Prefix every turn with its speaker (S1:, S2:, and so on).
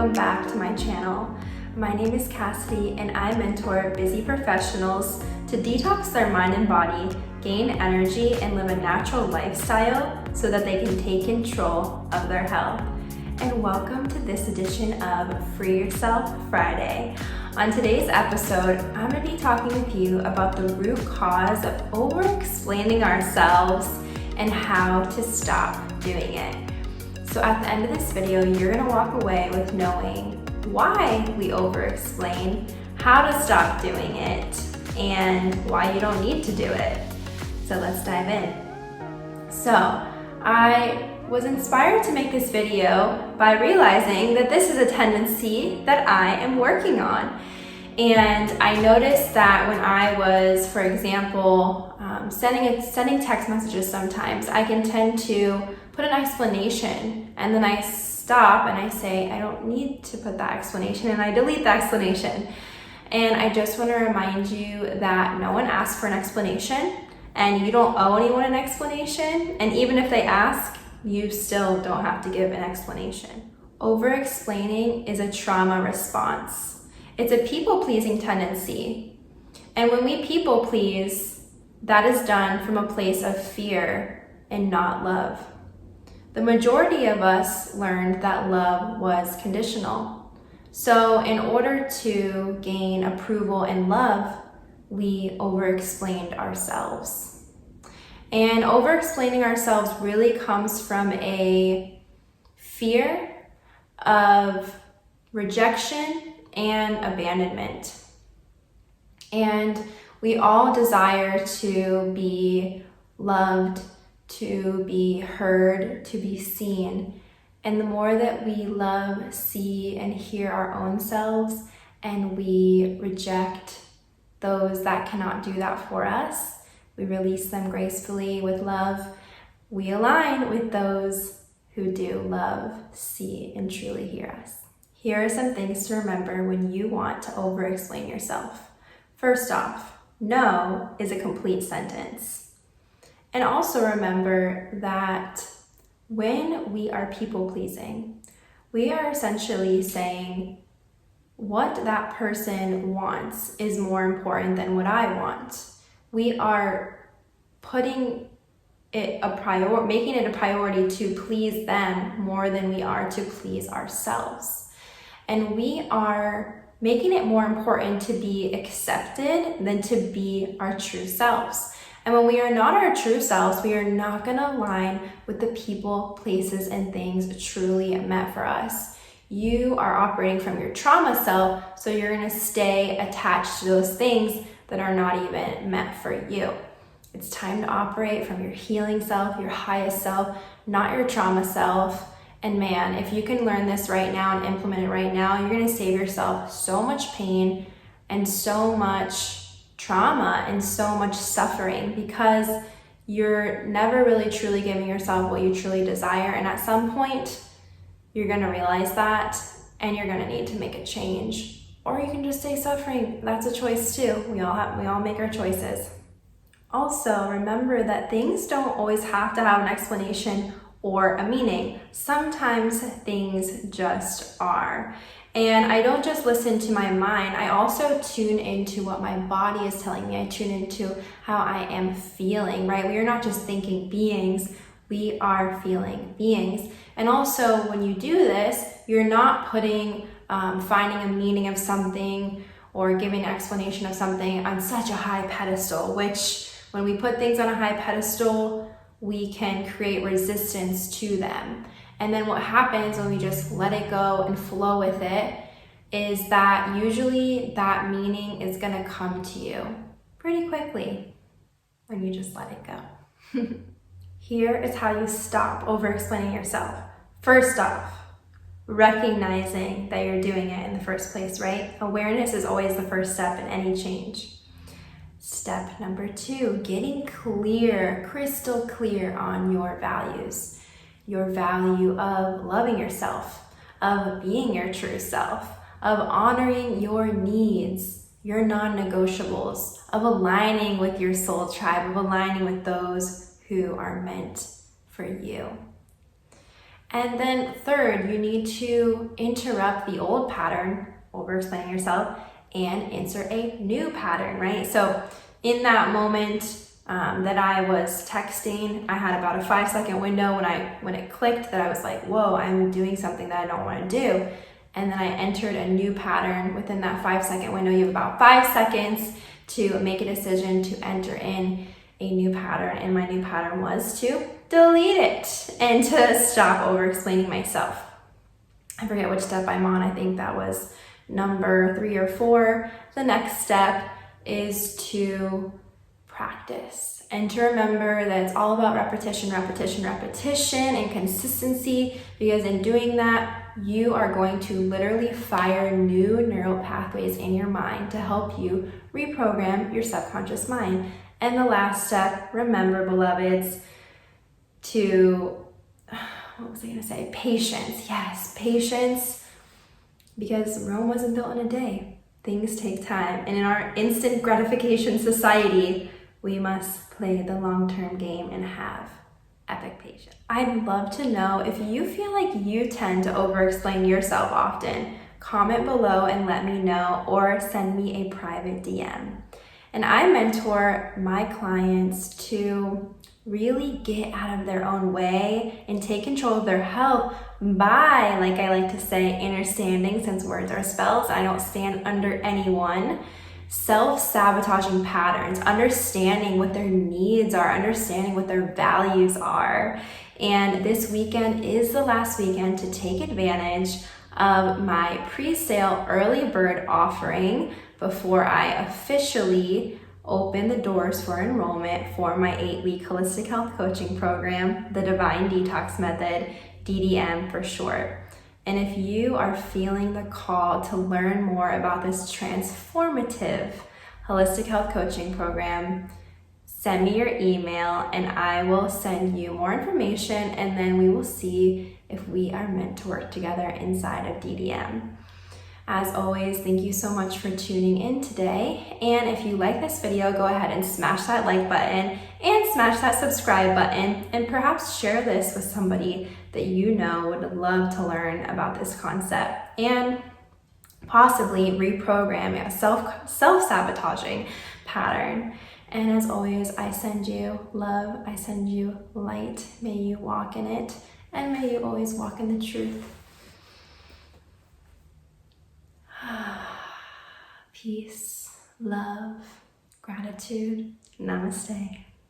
S1: welcome back to my channel. My name is Cassidy and I mentor busy professionals to detox their mind and body, gain energy, and live a natural lifestyle so that they can take control of their health. And welcome to this edition of Free Yourself Friday. On today's episode, I'm going to be talking with you about the root cause of over-explaining ourselves and how to stop doing it. So at the end of this video, you're going to walk away with knowing why we over-explain, how to stop doing it, and why you don't need to do it. So let's dive in. So I was inspired to make this video by realizing that this is a tendency that I am working on. And I noticed that when I was, for example, sending text messages sometimes, I can tend to put an explanation and then I stop and I say, I don't need to put that explanation, and I delete the explanation. And I just want to remind you that no one asked for an explanation and you don't owe anyone an explanation. And even if they ask, you still don't have to give an explanation. Over-explaining is a trauma response. It's a people-pleasing tendency. And when we people-please, that is done from a place of fear and not love. The majority of us learned that love was conditional. So in order to gain approval and love, we over-explained ourselves. And over-explaining ourselves really comes from a fear of rejection and abandonment. And we all desire to be loved, to be heard, to be seen. And the more that we love, see, and hear our own selves, and we reject those that cannot do that for us, we release them gracefully with love, we align with those who do love, see, and truly hear us. Here are some things to remember when you want to over-explain yourself. First off, no is a complete sentence. And also remember that when we are people-pleasing, we are essentially saying what that person wants is more important than what I want. We are putting it making it a priority to please them more than we are to please ourselves. And we are making it more important to be accepted than to be our true selves. And when we are not our true selves, we are not going to align with the people, places, and things truly meant for us. You are operating from your trauma self, so you're going to stay attached to those things that are not even meant for you. It's time to operate from your healing self, your highest self, not your trauma self. And man, if you can learn this right now and implement it right now, you're going to save yourself so much pain and so much trauma and so much suffering, because you're never really truly giving yourself what you truly desire. And at some point, you're going to realize that and you're going to need to make a change. Or you can just stay suffering. That's a choice too. We all make our choices. Also, remember that things don't always have to have an explanation or a meaning. Sometimes things just are. And I don't just listen to my mind, I also tune into what my body is telling me. I tune into how I am feeling, right? We are not just thinking beings, we are feeling beings. And also when you do this, you're not putting, finding a meaning of something or giving an explanation of something on such a high pedestal, which when we put things on a high pedestal, we can create resistance to them. And then what happens when we just let it go and flow with it is that usually that meaning is going to come to you pretty quickly when you just let it go. Here is how you stop over-explaining yourself. First off, recognizing that you're doing it in the first place, right? Awareness is always the first step in any change. Step number 2, getting clear, crystal clear on your values. Your value of loving yourself, of being your true self, of honoring your needs, your non-negotiables, of aligning with your soul tribe, of aligning with those who are meant for you. And then third, you need to interrupt the old pattern, over-explaining yourself, and insert a new pattern, right? So in that moment that I was texting, I had about a 5-second window when it clicked that I was like, whoa, I'm doing something that I don't want to do. And then I entered a new pattern within that 5-second window. You have about 5 seconds to make a decision to enter in a new pattern. And my new pattern was to delete it and to stop over-explaining myself. I forget which step I'm on. I think that was number 3 or 4. The next step is to practice and to remember that it's all about repetition, repetition, repetition, and consistency, because in doing that, you are going to literally fire new neural pathways in your mind to help you reprogram your subconscious mind. And the last step, remember, beloveds, patience. Yes, patience, because Rome wasn't built in a day. Things take time. And in our instant gratification society, we must play the long-term game and have epic patience. I'd love to know if you feel like you tend to over-explain yourself often. Comment below and let me know, or send me a private DM. And I mentor my clients to really get out of their own way and take control of their health by, like I like to say, understanding, since words are spells, I don't stand under anyone, self-sabotaging patterns, understanding what their needs are, understanding what their values are. And this weekend is the last weekend to take advantage of my pre-sale early bird offering before I officially open the doors for enrollment for my 8-week holistic health coaching program, the Divine Detox Method, DDM for short. And if you are feeling the call to learn more about this transformative holistic health coaching program, send me your email and I will send you more information, and then we will see if we are meant to work together inside of DDM. As always, thank you so much for tuning in today. And if you like this video, go ahead and smash that like button and smash that subscribe button, and perhaps share this with somebody that you know would love to learn about this concept and possibly reprogram a self-sabotaging pattern. And as always, I send you love, I send you light. May you walk in it, and may you always walk in the truth. Peace, love, gratitude. Namaste.